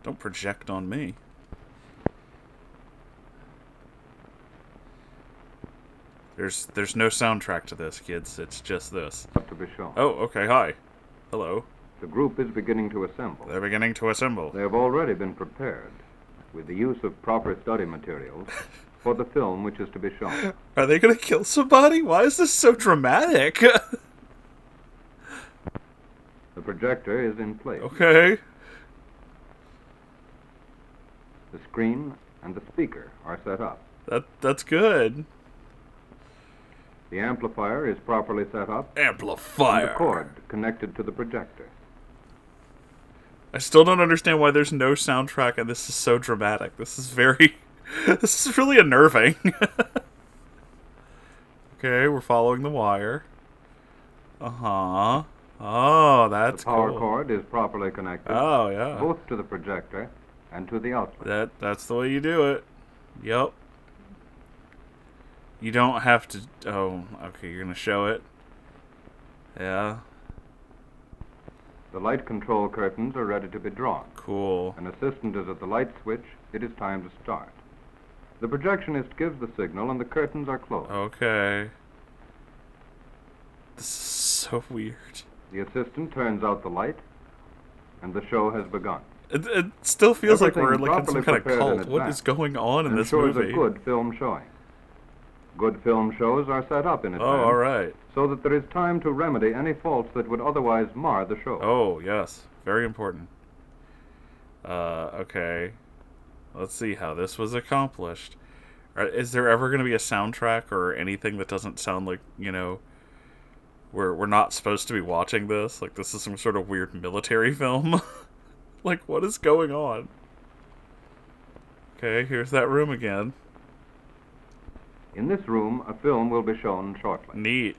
Don't project on me. There's no soundtrack to this, kids. It's just this. To be shown. Oh, okay, hi. Hello. The group is beginning to assemble. They're beginning to assemble. They have already been prepared with the use of proper study materials for the film which is to be shown. Are they gonna kill somebody? Why is this so dramatic? The projector is in place. Okay. The screen and the speaker are set up. That's good. The amplifier is properly set up. Amplifier. And the cord connected to the projector. I still don't understand why there's no soundtrack and this is so dramatic. This is very... This is really unnerving. Okay, we're following the wire. Uh-huh. Oh, that's cool. The power cord is properly connected. Oh, yeah. Both to the projector and to the outlet. That's the way you do it. Yep. You don't have to... Oh, okay, you're gonna show it. Yeah. The light control curtains are ready to be drawn. Cool. An assistant is at the light switch. It is time to start. The projectionist gives the signal and the curtains are closed. Okay. This is so weird. The assistant turns out the light, and the show has begun. It still feels like Everything we're like in some kind of properly prepared cult. in What advance is going on in this ensures movie? a good film showing. Good film shows are set up in advance. Oh, alright. So that there is time to remedy any faults that would otherwise mar the show. Oh, yes. Very important. Okay. Let's see how this was accomplished. Is there ever going to be a soundtrack or anything that doesn't sound like, you know, we're not supposed to be watching this? Like, this is some sort of weird military film? Like, what is going on? Okay, here's that room again. In this room, a film will be shown shortly. Neat.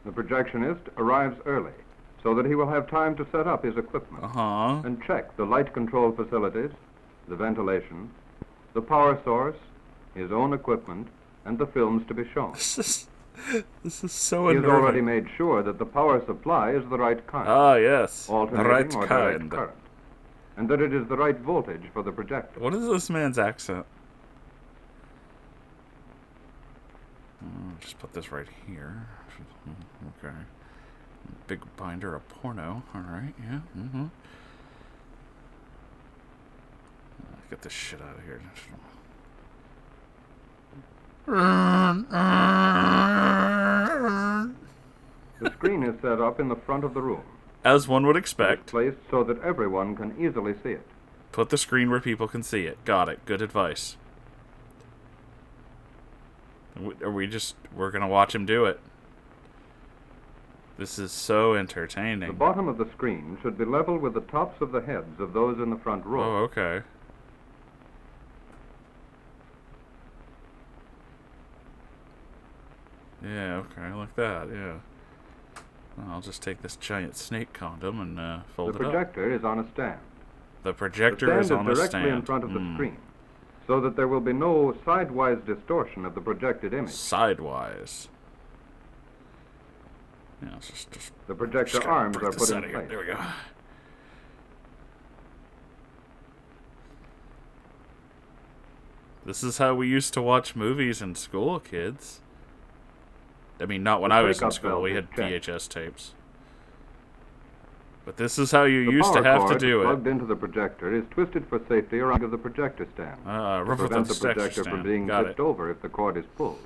The projectionist arrives early, so that he will have time to set up his equipment and check the light control facilities, the ventilation, the power source, his own equipment, and the films to be shown. This is so He unnerving. has already made sure that the power supply is the right kind. Ah, yes. The Alternating right or direct kind. current. And that it is the right voltage for the projector. What is this man's accent? Just put this right here. Okay. Big binder of porno. Alright, yeah. Get this shit out of here. The screen is set up in the front of the room. As one would It's expect. placed so that everyone can easily see it. Put the screen where people can see it. Got it. Good advice. We're gonna watch him do it. This is so entertaining. The bottom of the screen should be level with the tops of the heads of those in the front row. Oh, okay. Yeah, okay, like that, yeah. I'll just take this giant snake condom and fold it The up. projector is on a stand. The projector is on a directly stand. in front of the screen, so that there will be no sidewise distortion of the projected image. Sidewise. Yeah, it's just The projector arms are put in place. There we go. This is how we used to watch movies in school, kids. I mean, not when I was in school. We had VHS tapes. But this is how you used to have to do it. The power cord plugged into the projector is twisted for safety around the projector stand. To prevent the projector from being tipped over if the cord is pulled.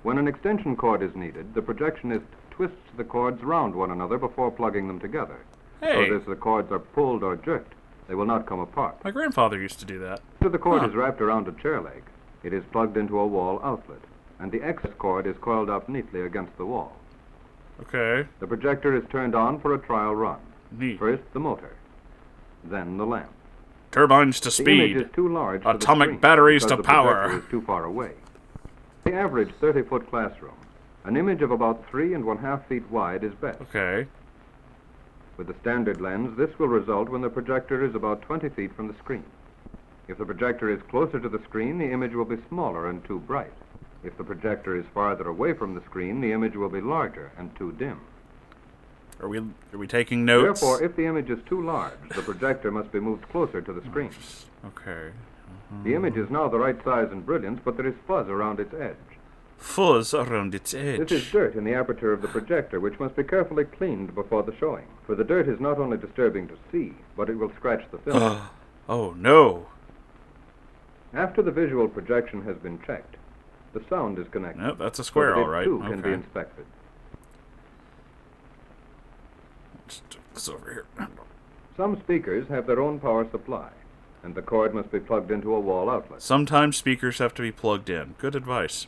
When an extension cord is needed, the projectionist twists the cords round one another before plugging them together. Hey. So that if the cords are pulled or jerked, they will not come apart. My grandfather used to do that. After the cord is wrapped around a chair leg, it is plugged into a wall outlet, and the excess cord is coiled up neatly against the wall. Okay. The projector is turned on for a trial run. Neat. First the motor, then the lamp. Turbines to The speed. image is too large for the Atomic screen batteries because to the projector power. is too far away. The average 30-foot classroom, an image of about 3½ feet wide is best. Okay. With the standard lens, this will result when the projector is about 20 feet from the screen. If the projector is closer to the screen, the image will be smaller and too bright. If the projector is farther away from the screen, the image will be larger and too dim. Are we taking notes? Therefore, if the image is too large, the projector must be moved closer to the screen. Okay. The image is now the right size and brilliance, but there is fuzz around its edge. Fuzz around its edge. This is dirt in the aperture of the projector, which must be carefully cleaned before the showing. For the dirt is not only disturbing to see, but it will scratch the film. Oh, no. After the visual projection has been checked, the sound is connected. Yep, that's a square, all right. It, too, can be inspected. It's over here. Some speakers have their own power supply, and the cord must be plugged into a wall outlet. Sometimes speakers have to be plugged in. Good advice.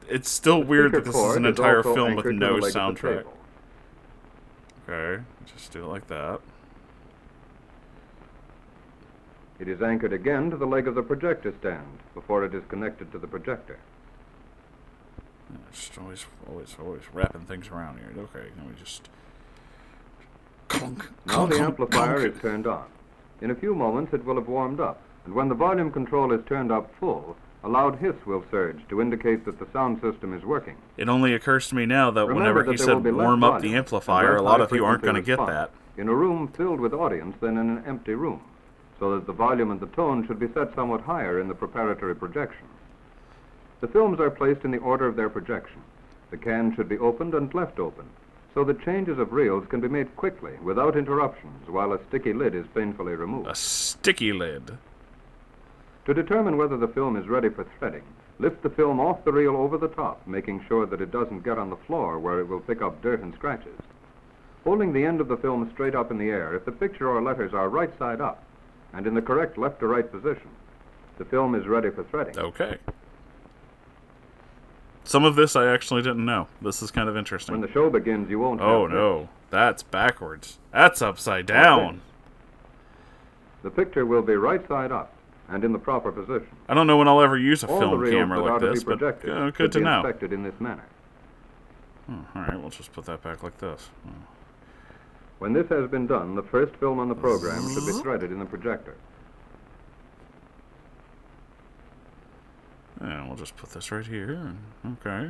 It's still weird that this is an entire film with no soundtrack. Okay, just do it like that. It is anchored again to the leg of the projector stand before it is connected to the projector. Just always wrapping things around here. Okay, let me just... Now the amplifier is turned on. In a few moments it will have warmed up, and when the volume control is turned up full, a loud hiss will surge to indicate that the sound system is working. It only occurs to me now that whenever he said warm up the amplifier, a lot of you aren't going to get that. In a room filled with audience than in an empty room, so that the volume and the tone should be set somewhat higher in the preparatory projection. The films are placed in the order of their projection. The can should be opened and left open, so that changes of reels can be made quickly, without interruptions, while a sticky lid is painfully removed. A sticky lid. To determine whether the film is ready for threading, lift the film off the reel over the top, making sure that it doesn't get on the floor where it will pick up dirt and scratches. Holding the end of the film straight up in the air, if the picture or letters are right side up, and in the correct left to right position, the film is ready for threading. Okay. Some of this I actually didn't know. This is kind of interesting. When the show begins, you won't Oh, no. That's backwards. That's upside down. The picture will be right side up and in the proper position. I don't know when I'll ever use a All film camera like this, but good to know. Inspected in this manner. Oh, all right, we'll just put that back like this. Oh. When this has been done, the first film on the program should be threaded in the projector. And we'll just put this right here. Okay.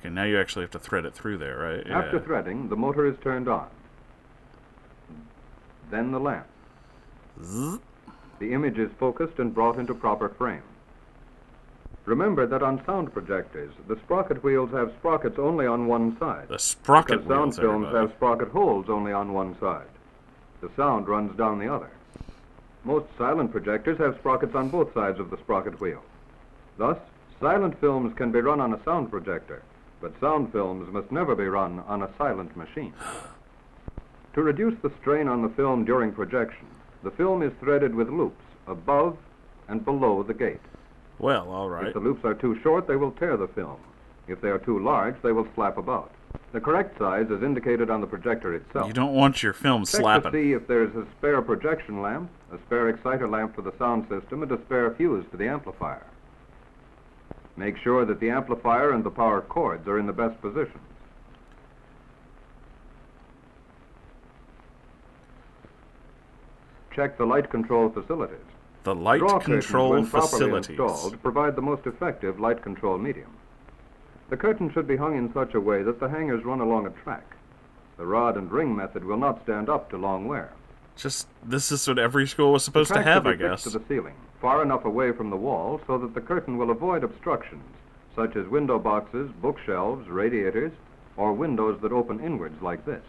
Okay, now you actually have to thread it through there, right? Yeah. After threading, the motor is turned on. Then the lamp. Zzz. The image is focused and brought into proper frame. Remember that on sound projectors, the sprocket wheels have sprockets only on one side. The sprocket because sound wheels, films everybody. have sprocket holes only on one side. The sound runs down the other. Most silent projectors have sprockets on both sides of the sprocket wheel. Thus, silent films can be run on a sound projector, but sound films must never be run on a silent machine. To reduce the strain on the film during projection, the film is threaded with loops above and below the gate. Well, all right. If the loops are too short, they will tear the film. If they are too large, they will slap about. The correct size is indicated on the projector itself. You don't want your film Check slapping. to see if there is a spare projection lamp, a spare exciter lamp for the sound system, and a spare fuse for the amplifier. Make sure that the amplifier and the power cords are in the best positions. Check the light control facilities. The light Draw control curtains, when facilities. properly installed, provide the most effective light control medium. The curtain should be hung in such a way that the hangers run along a track. The rod and ring method will not stand up to long wear. Just, this is what every school was supposed to have, I guess. To the ceiling, far enough away from the wall so that the curtain will avoid obstructions, such as window boxes, bookshelves, radiators, or windows that open inwards like this.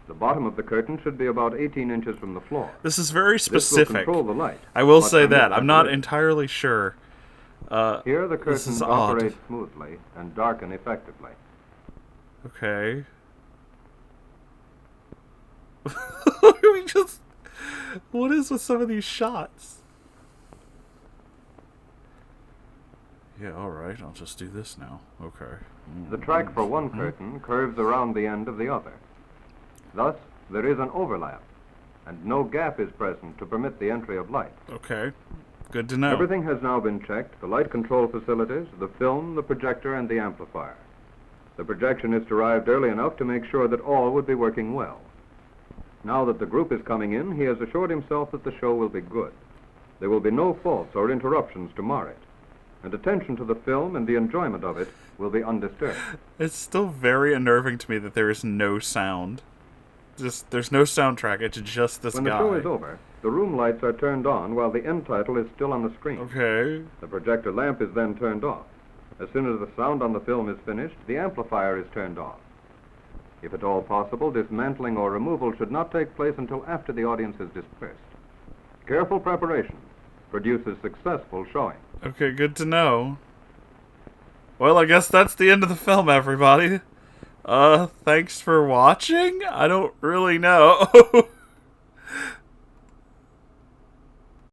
The bottom of the curtain should be about 18 inches from the floor. This is very specific. This will control the light. I will say that. I'm not entirely sure. Here the this is curtains odd. operate smoothly and darken effectively. Okay. We just... What is with some of these shots? Yeah, alright. I'll just do this now. Okay. The track for one curtain curves around the end of the other. Thus, there is an overlap, and no gap is present to permit the entry of light. Okay. Good to know. Everything has now been checked, the light control facilities, the film, the projector, and the amplifier. The projectionist arrived early enough to make sure that all would be working well. Now that the group is coming in, he has assured himself that the show will be good. There will be no faults or interruptions to mar it, and attention to the film and the enjoyment of it will be undisturbed. It's still very unnerving to me that there is no sound. There's no soundtrack, it's just this guy. When the show is over, the room lights are turned on while the end title is still on the screen. Okay. The projector lamp is then turned off. As soon as the sound on the film is finished, the amplifier is turned off. If at all possible, dismantling or removal should not take place until after the audience has dispersed. Careful preparation produces successful showing. Okay, good to know. Well, I guess that's the end of the film, everybody. Thanks for watching? I don't really know.